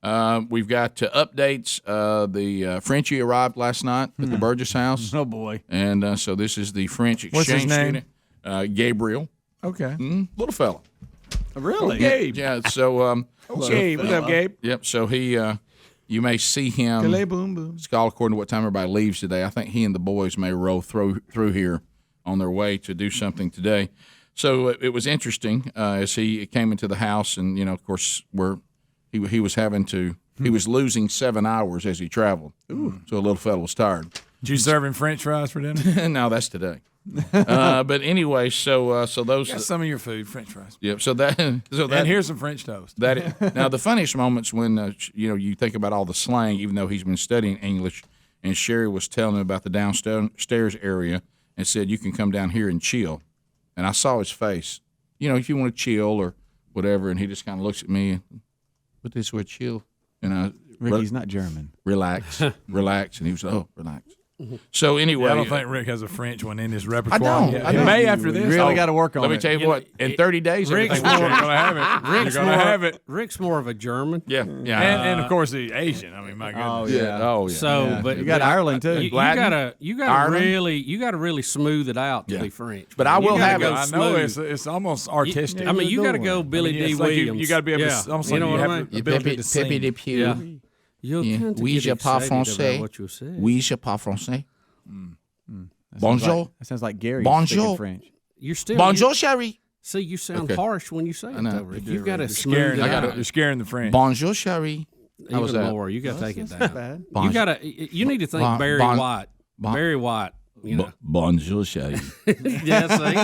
We've got updates. The Frenchie arrived last night at the Burgess house. Oh, boy. And so this is the French exchange What's his name? student. Gabriel. Okay. Little fella. Really? Gabe. Yeah, so Gabe. What's up, Gabe? Yep. So he, you may see him. Calais, boom, boom. It's all according to what time everybody leaves today. I think he and the boys may roll through here on their way to do something today. So it was interesting as he came into the house, and of course, he was having to. He was losing 7 hours as he traveled. Ooh. So a little fellow was tired. Did you serve him French fries for dinner? No, that's today. But anyway, so those. Got some of your food, French fries. Yep. So that. And here's some French toast. Now the funniest moments when you think about all the slang, even though he's been studying English, and Sherry was telling him about the downstairs area and said you can come down here and chill, and I saw his face. If you want to chill or whatever, and he just kind of looks at me and put this word chill, and I Ricky's not German. Relax, relax, and he was relax. So anyway, I don't think Rick has a French one in his repertoire. I don't. He may after this. Really got to work on it. Let me tell you what. In 30 days, Rick's everything more will change. You're gonna have it. You're gonna have it. Rick's more of a German. Yeah. And of course the Asian. I mean, my goodness. Oh, yeah. Oh yeah. So, but you got Ireland, too. You Latin, gotta Ireland. really smooth it out to be French. But I will You gotta have go it. I know smooth. it's almost artistic. I mean, you got to go Billy D. it's like Williams. you got to be able Yeah. to. Almost You like know you what I have mean? the ability to sing. Yeah. You tend to Oui, get je parle excited français. about what you say. Oui, je parle français. That sounds Bonjour. That sounds like Gary Bonjour. speaking French. You're still Bonjour, chérie. See, you sound Okay. harsh when you say it. know. Though, Rick. You've got to You're smooth scaring, it out. you're scaring the French. Bonjour, chérie. How was Even that? more. You got to take it down. Bad. You got to. You need to think Barry White. Barry White. Bonjour, chérie. Yeah, see,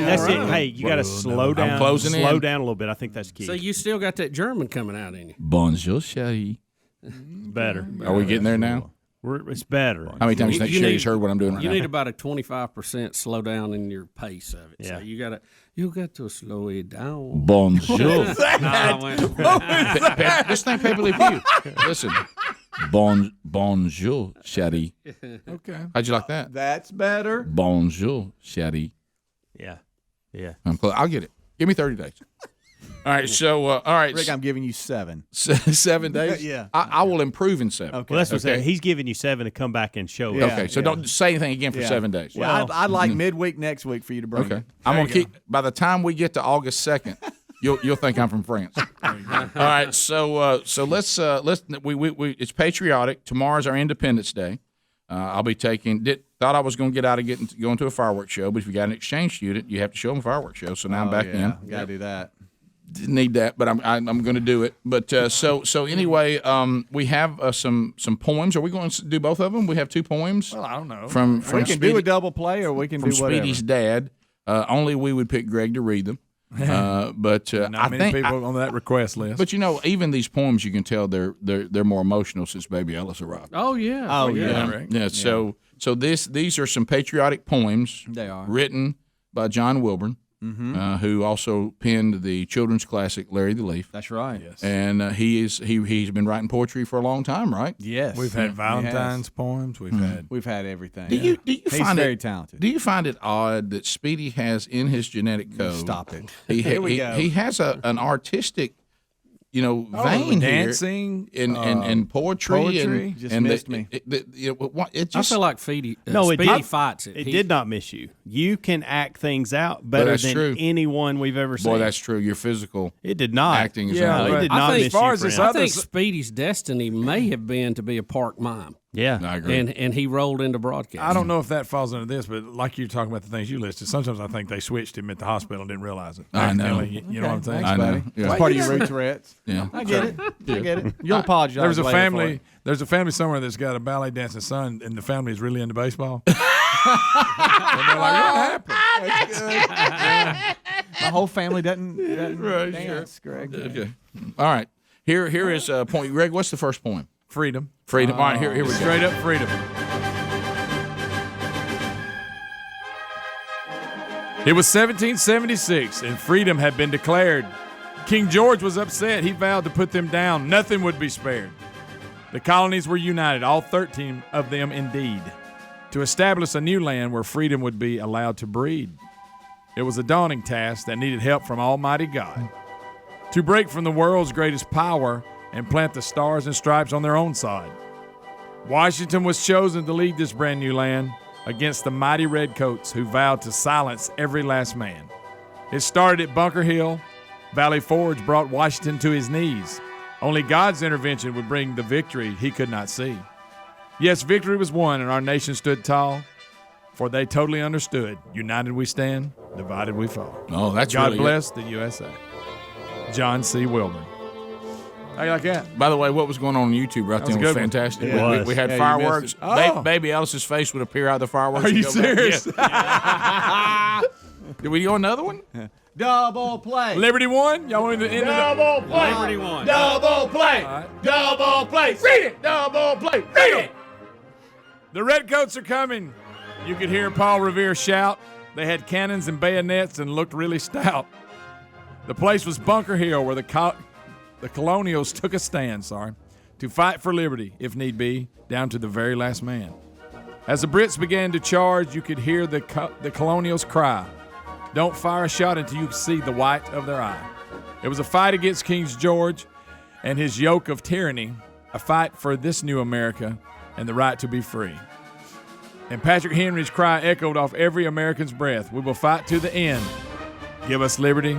That's it. Hey, you got to slow down. I'm closing in. Slow down a little bit. I think that's key. So you still got that German coming out in you. Bonjour, chérie. Better. Are we getting there now? It's better. How many times do you think You Sherry's need- heard what I'm doing right You now? need about a 25% slow down in your pace of it. Yeah. So you got to slow it down. Bonjour. No, This thing Paper Leaf Pew. Listen. Bonjour, chérie. Okay. How'd you like that? That's better. Bonjour, chérie. Yeah. Yeah. I'll get it. Give me 30 days. All right, so, all right. Rick, I'm giving you 7. 7 days? Yeah. I will improve in 7. Okay. Well, that's what I'm saying. He's giving you 7 to come back and show Yeah. us. Okay, so don't say anything again for 7 days. Well, I'd like midweek next week for you to bring Okay. it. I'm going to keep, by the time we get to August 2nd, you'll think I'm from France. All right, so let's it's patriotic. Tomorrow's our Independence Day. I'll be thought I was going to get out of going to a fireworks show, but if you got an exchange student, you have to show them a fireworks show. So now I'm back in. Got to do that. Didn't need that, but I'm going to do it. But so anyway, we have some poems. Are we going to do both of them? We have 2 poems. Well, I don't know. From We can do a double play, or we can from do whatever. Speedy's dad. Only we would pick Greg to read them. But Not I many think people on that request list. But even these poems, you can tell they're more emotional since Baby Ellis arrived. Oh yeah. Oh, yeah. Right. Yeah. So these are some patriotic poems. They are. Written by John Wilburn, who also penned the children's classic Larry the Leaf. That's right. Yes. And he's been writing poetry for a long time, right? Yes. We've had Valentine's poems. We've had everything. Do you He's find very it talented. Do you find it odd that Speedy has in his genetic code? Stop it. Here we go. He has an artistic, vein dancing here, and poetry, and Just and missed me. It I just feel like Speedy It fights it. It He- did not miss you. You can act things out better that's than true. anyone we've ever seen. boy, that's true. Your physical It did not. acting is Yeah, No, unbelievable. it did I not think miss as far you, as this friend. I other think Speedy's destiny may have been to be a park mime, Yeah. I agree. and he rolled into broadcasting. I don't know if that falls under this, but like you're talking about the things you listed, sometimes I think they switched him at the hospital and didn't realize it. I know. You know what I'm saying? I know. Buddy. Yeah. It's part of your root Tourette's. Yeah. I get it. I get it. You'll apologize. There's a later for family. it. There's a family somewhere that's got a ballet dancing son, and the family is really into baseball. And they're like, "What happened?" My whole family doesn't dance, Greg. Okay. All right. Here is a point. Greg, what's the first poem? Freedom. Freedom. All right. Here we go. Straight up freedom. It was 1776, and freedom had been declared. King George was upset. He vowed to put them down. Nothing would be spared. The colonies were united, all 13 of them indeed, to establish a new land where freedom would be allowed to breed. It was a daunting task that needed help from Almighty God to break from the world's greatest power and plant the stars and stripes on their own side. Washington was chosen to lead this brand new land against the mighty Redcoats who vowed to silence every last man. It started at Bunker Hill. Valley Forge brought Washington to his knees. Only God's intervention would bring the victory he could not see. Yes, victory was won, and our nation stood tall, for they totally understood. United we stand, divided we fall. Oh, that's God really bless the USA. John C. Wilburn. How you like that? By the way, what was going on YouTube right That was then a was good one. fantastic. Yeah. We had Yeah, you fireworks. missed it. Oh. Baby Ellis's face would appear out of the fireworks. Are and you go back. serious? Yeah. Did we go another one? Double play. Liberty won? Y'all want to end Double play. Liberty won. Double play. right. Double play. Read it. Double play. Read it. The Redcoats are coming. You could hear Paul Revere shout. They had cannons and bayonets and looked really stout. The place was Bunker Hill, where the colonials took a stand, to fight for liberty, if need be, down to the very last man. As the Brits began to charge, you could hear the colonials cry, "Don't fire a shot until you see the white of their eye." It was a fight against King George and his yoke of tyranny, a fight for this new America and the right to be free. And Patrick Henry's cry echoed off every American's breath, "We will fight to the end. Give us liberty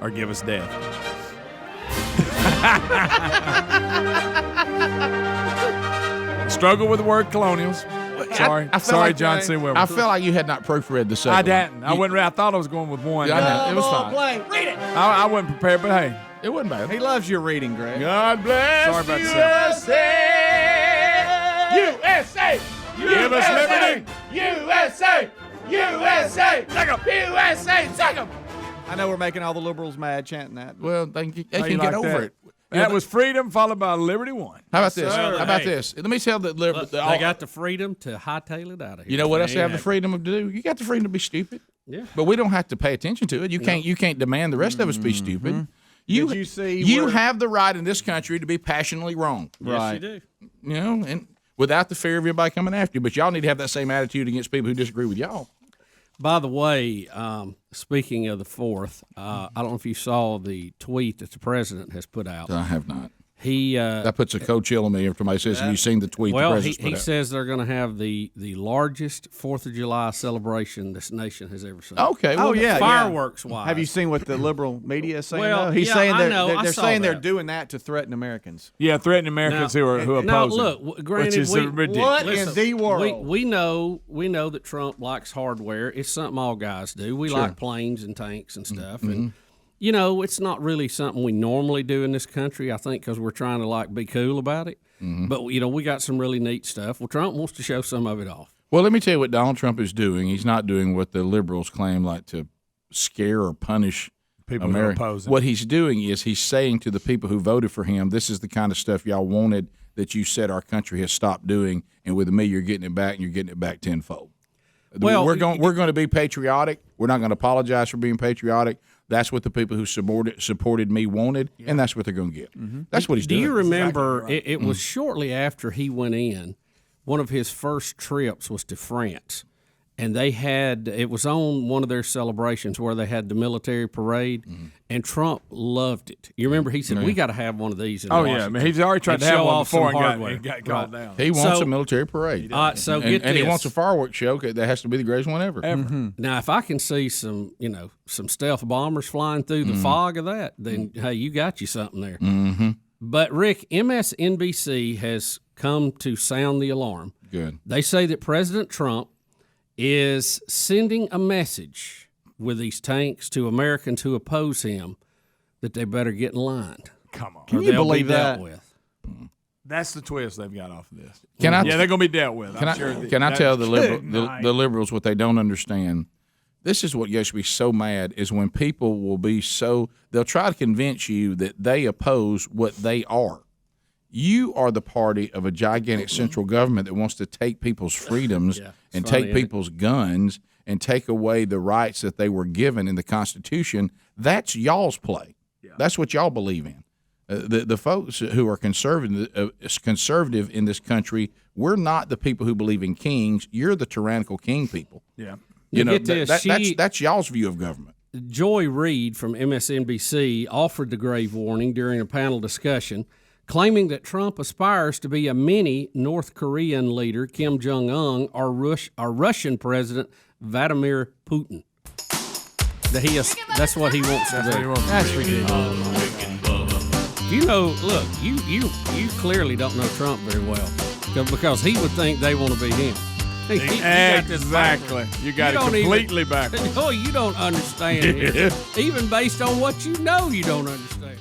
or give us death." Struggle with the word colonials. Sorry, I felt sorry, like- John C. Wilburn. I felt like you had not proofread the I second. didn't. I wouldn't. I thought I was going with one. Yeah, I know. It was fine. Play. Read it. I wasn't prepared, but hey, It wasn't bad. He loves your reading, Greg. God bless Sorry about the USA! Give us liberty. USA! USA! Take 'em! USA! Take 'em! I know we're making all the liberals mad chanting that. Well, they can How you get like over that? it. That was freedom followed by liberty one. How about this? sir. How about Hey. this? Let me tell the Look, they got the freedom to hightail it out of here. You know what else they have the Yeah. freedom to do? You got the freedom to be stupid. Yeah. But we don't have to pay attention to it. You can't demand the rest of us be stupid. Did you see you where- have the right in this country to be passionately wrong. Yes, Right. you do. You know, and without the fear of everybody coming after you. But y'all need to have that same attitude against people who disagree with y'all. By the way, speaking of the 4th, I don't know if you saw the tweet that the president has put out. I have not. He That puts a cold chill on me if somebody says, have you seen the tweet the well, president's he put out? says they're going to have the largest 4th of July celebration this nation has ever seen. Okay. Well, Oh yeah, Fireworks wise. Have you seen what the liberal media is saying? Well, though? He's yeah, saying I they're, know. they're, I they're saw saying they're that. doing that to threaten Americans. Yeah, threatening Americans who oppose Now, him, look, granted, which is we- ridiculous. What Listen, in the world? we know that Trump likes hardware. It's something all guys do. We like planes and tanks and stuff, and you know it's not really something we normally do in this country. I think because we're trying to like be cool about it. But you know we got some really neat stuff. Well, Trump wants to show some of it off. Well, let me tell you what Donald Trump is doing. He's not doing what the liberals claim, like to scare or punish People who America. oppose him. What he's doing is he's saying to the people who voted for him, this is the kind of stuff y'all wanted that you said our country has stopped doing, and with me, you're getting it back, and you're getting it back tenfold. Well, we're going to be patriotic. We're not going to apologize for being patriotic. That's what the people who supported me wanted, and that's what they're going to get. That's what he's Do doing. you remember it was shortly after he went in, one of his first trips was to France. And it was on one of their celebrations where they had the military parade, and Trump loved it. You remember he said, we got to have one of these in Oh, Washington. yeah. I mean, he's already tried And to have show one off before some and hardware. got called down. He wants So- a military parade. So and, get and he this. wants a fireworks show that has to be the greatest one ever. Now, if I can see some stealth bombers flying through the fog of that, then hey, you got you something there. But Rick, MSNBC has come to sound the alarm. Good. They say that President Trump is sending a message with these tanks to Americans who oppose him that they better get in line. Come on. Can or you they'll be believe dealt that? with. That's the twist they've got off of this. Can I? Yeah, they're going to be dealt with. Can I'm I? sure Can I tell the Good liberal night. the liberals what they don't understand? This is what gets me so mad is when people will be so they'll try to convince you that they oppose what they are. You are the party of a gigantic central government that wants to take people's freedoms and funny, take isn't it? people's guns and take away the rights that they were given in the Constitution. That's y'all's play. That's what y'all believe in. The folks who are conservative in this country, we're not the people who believe in kings. You're the tyrannical king people. Yeah. You know Get this, that's y'all's view of government. Joy Reid from MSNBC offered the grave warning during a panel discussion, claiming that Trump aspires to be a mini North Korean leader, Kim Jong-un, or Russian President Vladimir Putin. That's what he wants to do. That's ridiculous. You know, look, you clearly don't know Trump very well because he would think they want to be him. He got this Exactly. You got it completely backwards. Oh, you don't understand him. Even based on what you know, you don't understand.